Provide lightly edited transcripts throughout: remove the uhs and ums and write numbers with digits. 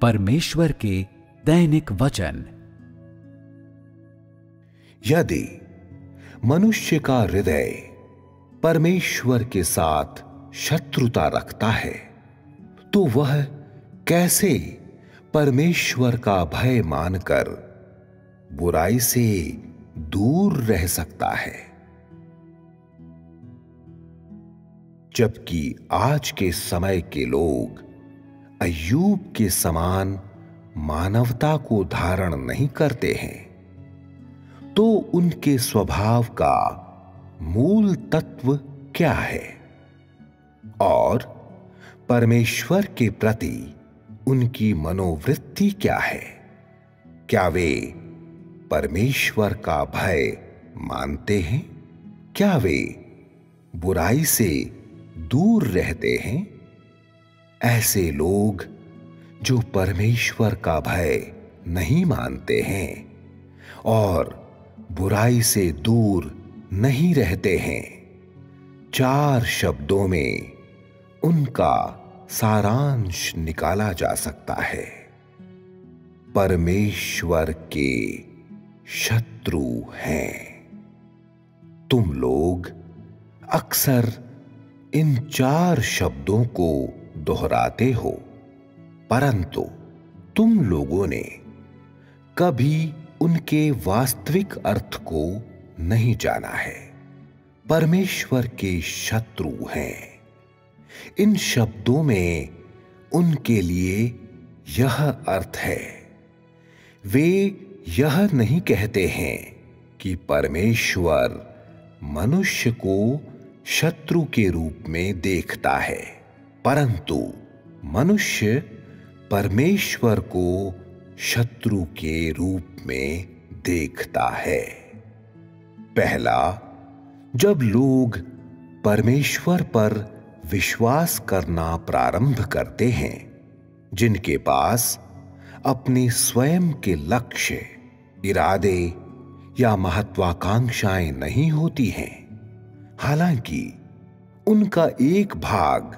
परमेश्वर के दैनिक वचन। यदि मनुष्य का हृदय परमेश्वर के साथ शत्रुता रखता है तो वह कैसे परमेश्वर का भय मानकर बुराई से दूर रह सकता है। जबकि आज के समय के लोग अय्यूब के समान मानवता को धारण नहीं करते हैं, तो उनके स्वभाव का मूल तत्व क्या है और परमेश्वर के प्रति उनकी मनोवृत्ति क्या है। क्या वे परमेश्वर का भय मानते हैं? क्या वे बुराई से दूर रहते हैं? ऐसे लोग जो परमेश्वर का भय नहीं मानते हैं और बुराई से दूर नहीं रहते हैं, 4 शब्दों में उनका सारांश निकाला जा सकता है। परमेश्वर के शत्रु हैं। तुम लोग अक्सर इन 4 शब्दों को दोहराते हो, परंतु तुम लोगों ने कभी उनके वास्तविक अर्थ को नहीं जाना है। परमेश्वर के शत्रु हैं। इन शब्दों में उनके लिए यह अर्थ है, वे यह नहीं कहते हैं कि परमेश्वर मनुष्य को शत्रु के रूप में देखता है, परंतु मनुष्य परमेश्वर को शत्रु के रूप में देखता है। पहला, जब लोग परमेश्वर पर विश्वास करना प्रारंभ करते हैं, जिनके पास अपने स्वयं के लक्ष्य, इरादे या महत्वाकांक्षाएं नहीं होती हैं, हालांकि उनका एक भाग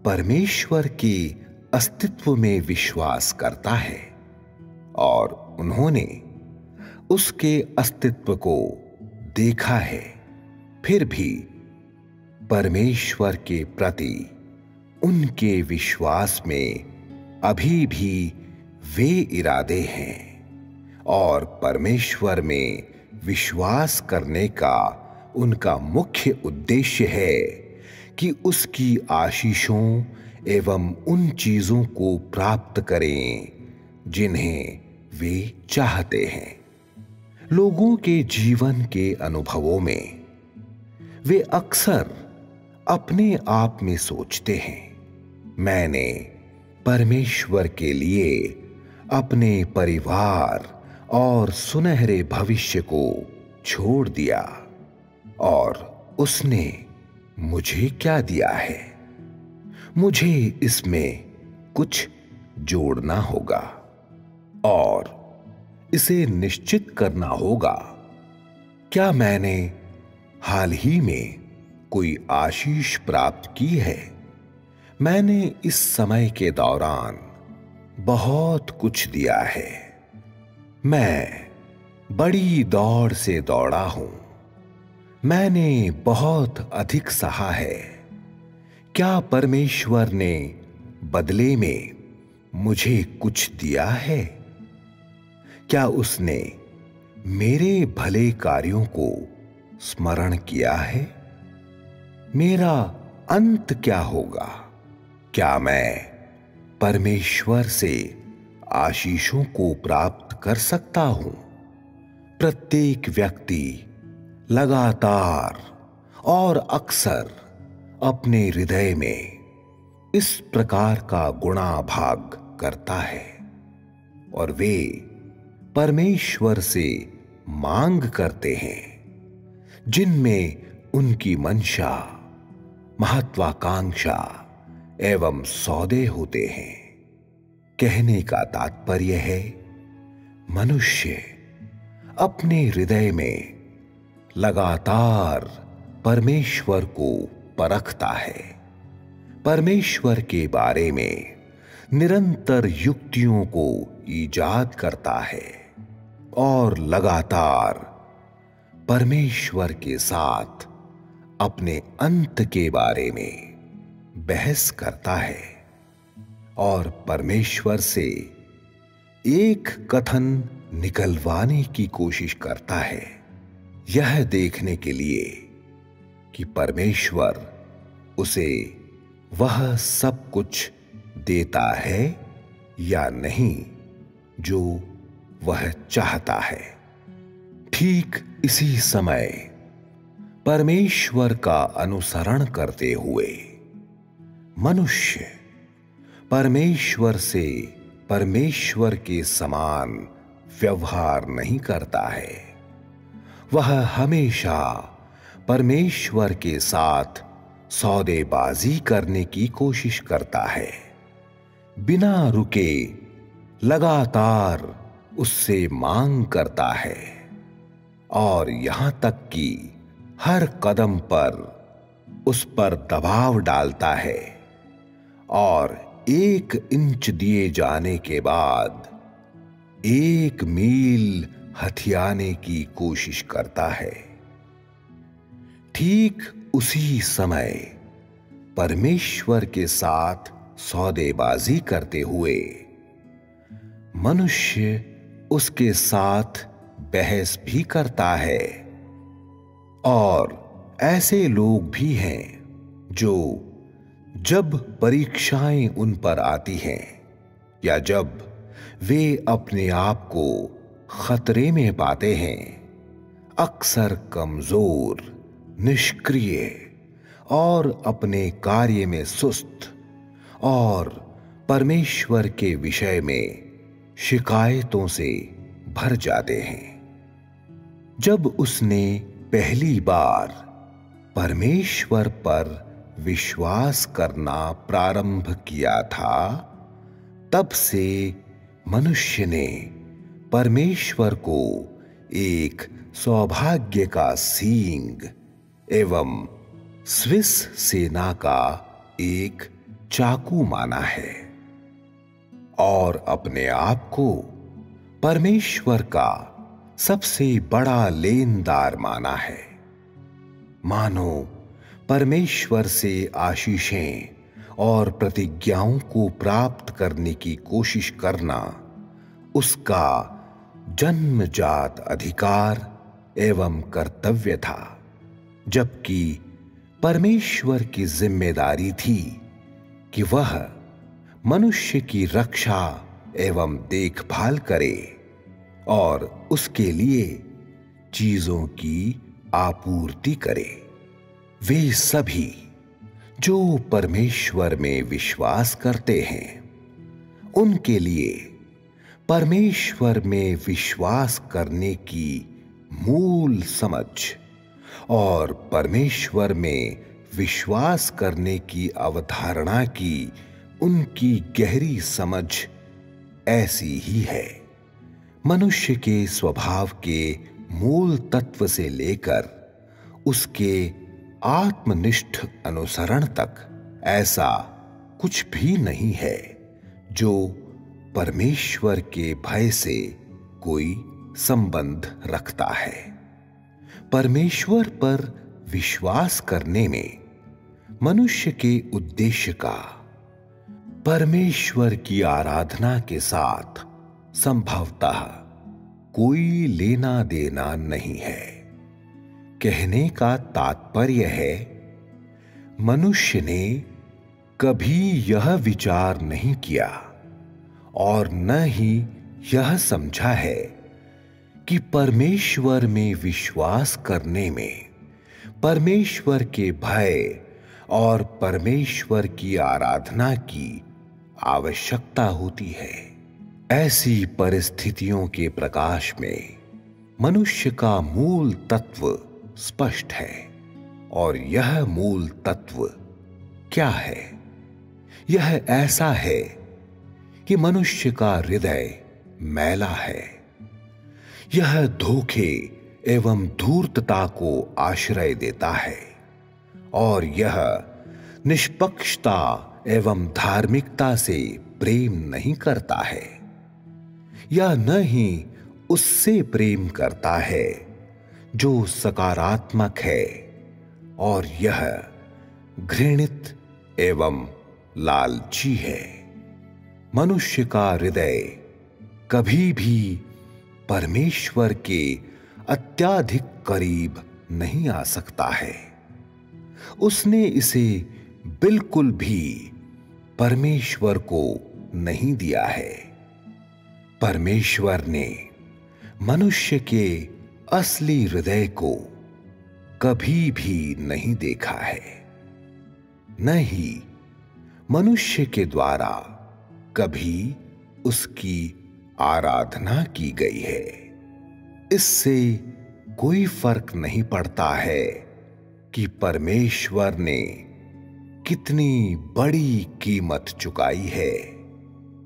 परमेश्वर के अस्तित्व में विश्वास करता है और उन्होंने उसके अस्तित्व को देखा है, फिर भी परमेश्वर के प्रति उनके विश्वास में अभी भी वे इरादे हैं और परमेश्वर में विश्वास करने का उनका मुख्य उद्देश्य है कि उसकी आशीषों एवं उन चीजों को प्राप्त करें जिन्हें वे चाहते हैं। लोगों के जीवन के अनुभवों में वे अक्सर अपने आप में सोचते हैं, मैंने परमेश्वर के लिए अपने परिवार और सुनहरे भविष्य को छोड़ दिया और उसने मुझे क्या दिया है। मुझे इसमें कुछ जोड़ना होगा और इसे निश्चित करना होगा, क्या मैंने हाल ही में कोई आशीष प्राप्त की है। मैंने इस समय के दौरान बहुत कुछ दिया है। मैं बड़ी दौड़ से दौड़ा हूं। मैंने बहुत अधिक सहा है। क्या परमेश्वर ने बदले में मुझे कुछ दिया है? क्या उसने मेरे भले कार्यों को स्मरण किया है? मेरा अंत क्या होगा? क्या मैं परमेश्वर से आशीषों को प्राप्त कर सकता हूं? प्रत्येक व्यक्ति लगातार और अक्सर अपने हृदय में इस प्रकार का गुणाभाग करता है और वे परमेश्वर से मांग करते हैं जिनमें उनकी मंशा, महत्वाकांक्षा एवं सौदे होते हैं। कहने का तात्पर्य है, मनुष्य अपने हृदय में लगातार परमेश्वर को परखता है, परमेश्वर के बारे में निरंतर युक्तियों को ईजाद करता है और लगातार परमेश्वर के साथ अपने अंत के बारे में बहस करता है और परमेश्वर से एक कथन निकलवाने की कोशिश करता है, यह देखने के लिए कि परमेश्वर उसे वह सब कुछ देता है या नहीं जो वह चाहता है। ठीक इसी समय परमेश्वर का अनुसरण करते हुए मनुष्य परमेश्वर से परमेश्वर के समान व्यवहार नहीं करता है। वह हमेशा परमेश्वर के साथ सौदेबाजी करने की कोशिश करता है, बिना रुके लगातार उससे मांग करता है और यहां तक कि हर कदम पर उस पर दबाव डालता है और 1 इंच दिए जाने के बाद 1 मील हथियाने की कोशिश करता है। ठीक उसी समय परमेश्वर के साथ सौदेबाजी करते हुए मनुष्य उसके साथ बहस भी करता है। और ऐसे लोग भी हैं जो जब परीक्षाएं उन पर आती हैं या जब वे अपने आप को खतरे में पाते हैं, अक्सर कमजोर, निष्क्रिय और अपने कार्य में सुस्त और परमेश्वर के विषय में शिकायतों से भर जाते हैं। जब उसने पहली बार परमेश्वर पर विश्वास करना प्रारंभ किया था, तब से मनुष्य ने परमेश्वर को एक सौभाग्य का सींग एवं स्विस सेना का एक चाकू माना है और अपने आप को परमेश्वर का सबसे बड़ा लेनदार माना है। मानो परमेश्वर से आशीषें और प्रतिज्ञाओं को प्राप्त करने की कोशिश करना उसका जन्मजात अधिकार एवं कर्तव्य था, जबकि परमेश्वर की जिम्मेदारी थी कि वह मनुष्य की रक्षा एवं देखभाल करे और उसके लिए चीजों की आपूर्ति करे। वे सभी जो परमेश्वर में विश्वास करते हैं, उनके लिए परमेश्वर में विश्वास करने की मूल समझ और परमेश्वर में विश्वास करने की अवधारणा की उनकी गहरी समझ ऐसी ही है। मनुष्य के स्वभाव के मूल तत्व से लेकर उसके आत्मनिष्ठ अनुसरण तक ऐसा कुछ भी नहीं है जो परमेश्वर के भय से कोई संबंध रखता है। परमेश्वर पर विश्वास करने में मनुष्य के उद्देश्य का परमेश्वर की आराधना के साथ संभवतः कोई लेना देना नहीं है। कहने का तात्पर्य है, मनुष्य ने कभी यह विचार नहीं किया और न ही यह समझा है कि परमेश्वर में विश्वास करने में परमेश्वर के भय और परमेश्वर की आराधना की आवश्यकता होती है। ऐसी परिस्थितियों के प्रकाश में मनुष्य का मूल तत्व स्पष्ट है और यह मूल तत्व क्या है? यह ऐसा है कि मनुष्य का हृदय मैला है। यह धोखे एवं धूर्तता को आश्रय देता है और यह निष्पक्षता एवं धार्मिकता से प्रेम नहीं करता है, या न ही उससे प्रेम करता है जो सकारात्मक है, और यह घृणित एवं लालची है। मनुष्य का हृदय कभी भी परमेश्वर के अत्यधिक करीब नहीं आ सकता है। उसने इसे बिल्कुल भी परमेश्वर को नहीं दिया है। परमेश्वर ने मनुष्य के असली हृदय को कभी भी नहीं देखा है, न ही मनुष्य के द्वारा कभी उसकी आराधना की गई है। इससे कोई फर्क नहीं पड़ता है कि परमेश्वर ने कितनी बड़ी कीमत चुकाई है,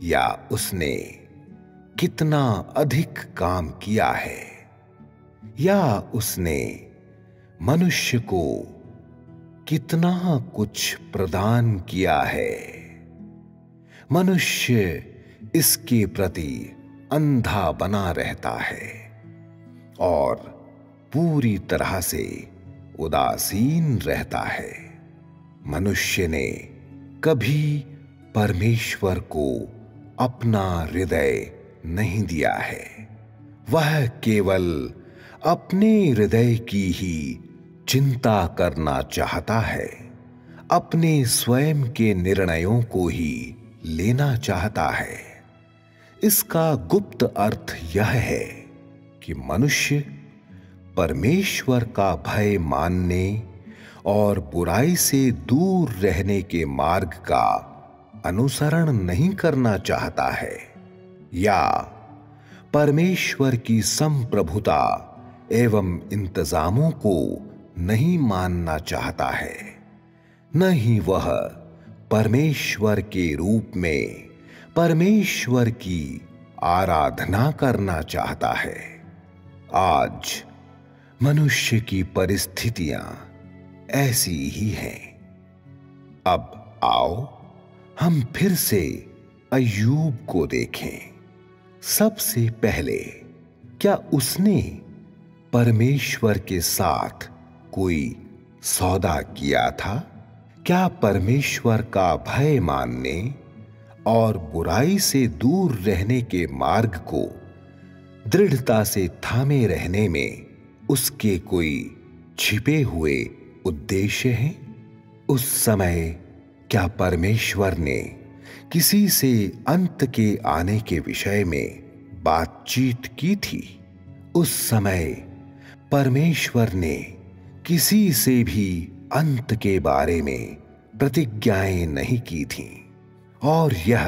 या उसने कितना अधिक काम किया है, या उसने मनुष्य को कितना कुछ प्रदान किया है। मनुष्य इसके प्रति अंधा बना रहता है और पूरी तरह से उदासीन रहता है। मनुष्य ने कभी परमेश्वर को अपना हृदय नहीं दिया है। वह केवल अपने हृदय की ही चिंता करना चाहता है, अपने स्वयं के निर्णयों को ही लेना चाहता है। इसका गुप्त अर्थ यह है कि मनुष्य परमेश्वर का भय मानने और बुराई से दूर रहने के मार्ग का अनुसरण नहीं करना चाहता है, या परमेश्वर की संप्रभुता एवं इंतजामों को नहीं मानना चाहता है, न ही वह परमेश्वर के रूप में परमेश्वर की आराधना करना चाहता है। आज मनुष्य की परिस्थितियां ऐसी ही हैं। अब आओ हम फिर से अय्यूब को देखें। सबसे पहले, क्या उसने परमेश्वर के साथ कोई सौदा किया था? क्या परमेश्वर का भय मानने और बुराई से दूर रहने के मार्ग को दृढ़ता से थामे रहने में उसके कोई छिपे हुए उद्देश्य हैं? उस समय क्या परमेश्वर ने किसी से अंत के आने के विषय में बातचीत की थी? उस समय परमेश्वर ने किसी से भी अंत के बारे में प्रतिज्ञाएं नहीं की थीं, और यह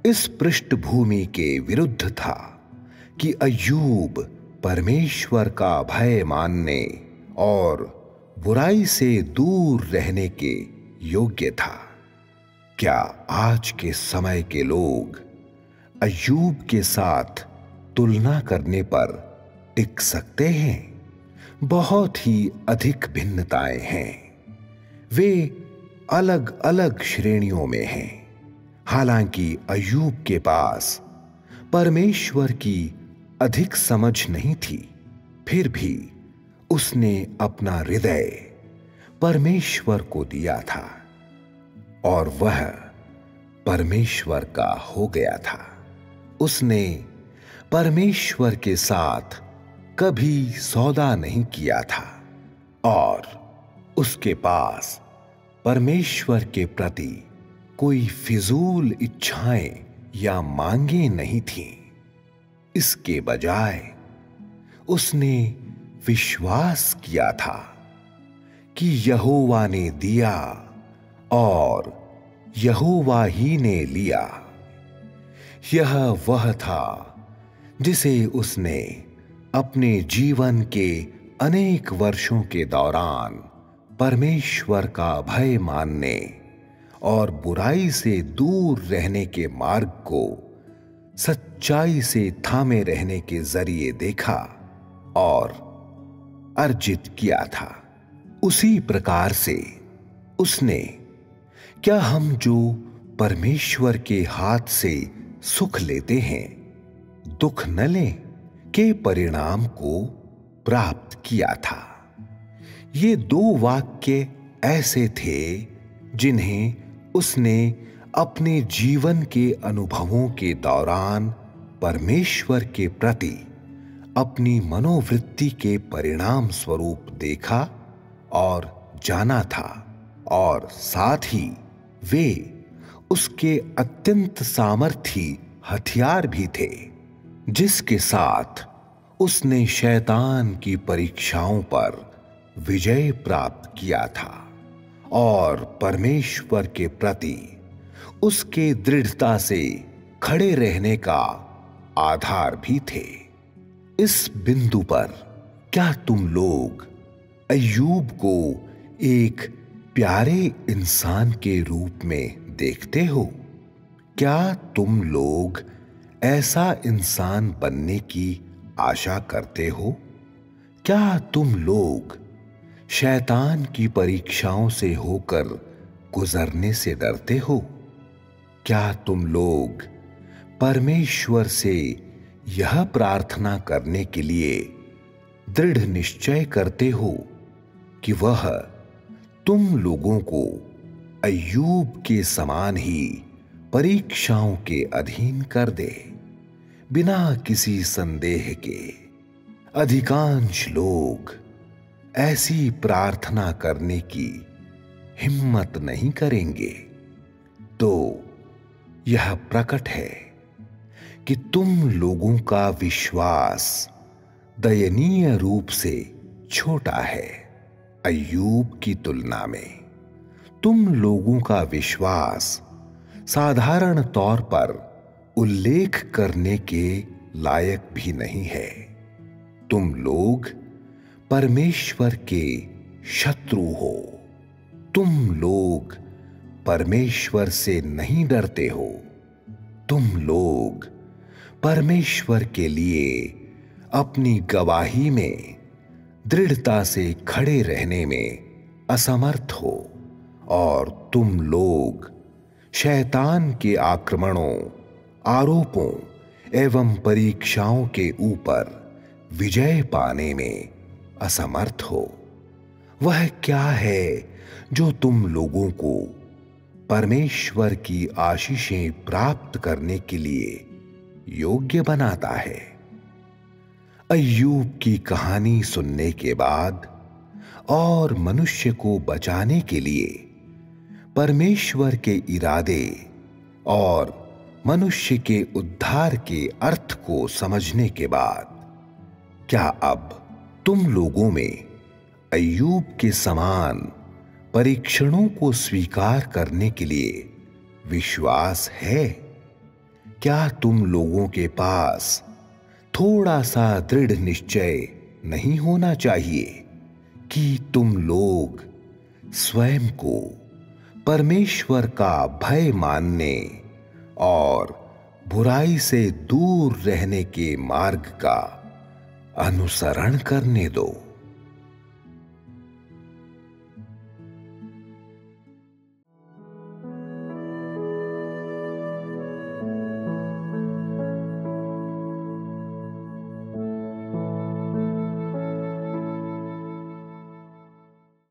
इस पृष्ठभूमि के विरुद्ध था कि अय्यूब परमेश्वर का भय मानने और बुराई से दूर रहने के योग्य था। क्या आज के समय के लोग अय्यूब के साथ तुलना करने पर टिक सकते हैं? बहुत ही अधिक भिन्नताएं हैं। वे अलग अलग श्रेणियों में हैं। हालांकि अय्यूब के पास परमेश्वर की अधिक समझ नहीं थी, फिर भी उसने अपना हृदय परमेश्वर को दिया था और वह परमेश्वर का हो गया था। उसने परमेश्वर के साथ कभी सौदा नहीं किया था और उसके पास परमेश्वर के प्रति कोई फिजूल इच्छाएं या मांगे नहीं थीं। इसके बजाय उसने विश्वास किया था कि यहोवा ने दिया और यहोवा ही ने लिया। यह वह था जिसे उसने अपने जीवन के अनेक वर्षों के दौरान परमेश्वर का भय मानने और बुराई से दूर रहने के मार्ग को सच्चाई से थामे रहने के जरिए देखा और अर्जित किया था। उसी प्रकार से उसने क्या हम जो परमेश्वर के हाथ से सुख लेते हैं, दुख न लें के परिणाम को प्राप्त किया था? ये दो वाक्य ऐसे थे जिन्हें उसने अपने जीवन के अनुभवों के दौरान परमेश्वर के प्रति अपनी मनोवृत्ति के परिणाम स्वरूप देखा और जाना था, और साथ ही वे उसके अत्यंत सामर्थी हथियार भी थे जिसके साथ उसने शैतान की परीक्षाओं पर विजय प्राप्त किया था, और परमेश्वर के प्रति उसके दृढ़ता से खड़े रहने का आधार भी थे। इस बिंदु पर क्या तुम लोग अय्यूब को एक प्यारे इंसान के रूप में देखते हो? क्या तुम लोग ऐसा इंसान बनने की आशा करते हो? क्या तुम लोग शैतान की परीक्षाओं से होकर गुजरने से डरते हो? क्या तुम लोग परमेश्वर से यह प्रार्थना करने के लिए दृढ़ निश्चय करते हो कि वह तुम लोगों को अय्यूब के समान ही परीक्षाओं के अधीन कर दे? बिना किसी संदेह के अधिकांश लोग ऐसी प्रार्थना करने की हिम्मत नहीं करेंगे। तो यह प्रकट है कि तुम लोगों का विश्वास दयनीय रूप से छोटा है। अय्यूब की तुलना में तुम लोगों का विश्वास साधारण तौर पर उल्लेख करने के लायक भी नहीं है। तुम लोग परमेश्वर के शत्रु हो। तुम लोग परमेश्वर से नहीं डरते हो। तुम लोग परमेश्वर के लिए अपनी गवाही में दृढ़ता से खड़े रहने में असमर्थ हो, और तुम लोग शैतान के आक्रमणों, आरोपों एवं परीक्षाओं के ऊपर विजय पाने में असमर्थ हो। वह क्या है जो तुम लोगों को परमेश्वर की आशीषें प्राप्त करने के लिए योग्य बनाता है? अय्यूब की कहानी सुनने के बाद और मनुष्य को बचाने के लिए परमेश्वर के इरादे और मनुष्य के उद्धार के अर्थ को समझने के बाद क्या अब तुम लोगों में अय्यूब के समान परीक्षणों को स्वीकार करने के लिए विश्वास है? क्या तुम लोगों के पास थोड़ा सा दृढ़ निश्चय नहीं होना चाहिए कि तुम लोग स्वयं को परमेश्वर का भय मानने और बुराई से दूर रहने के मार्ग का अनुसरण करने दो?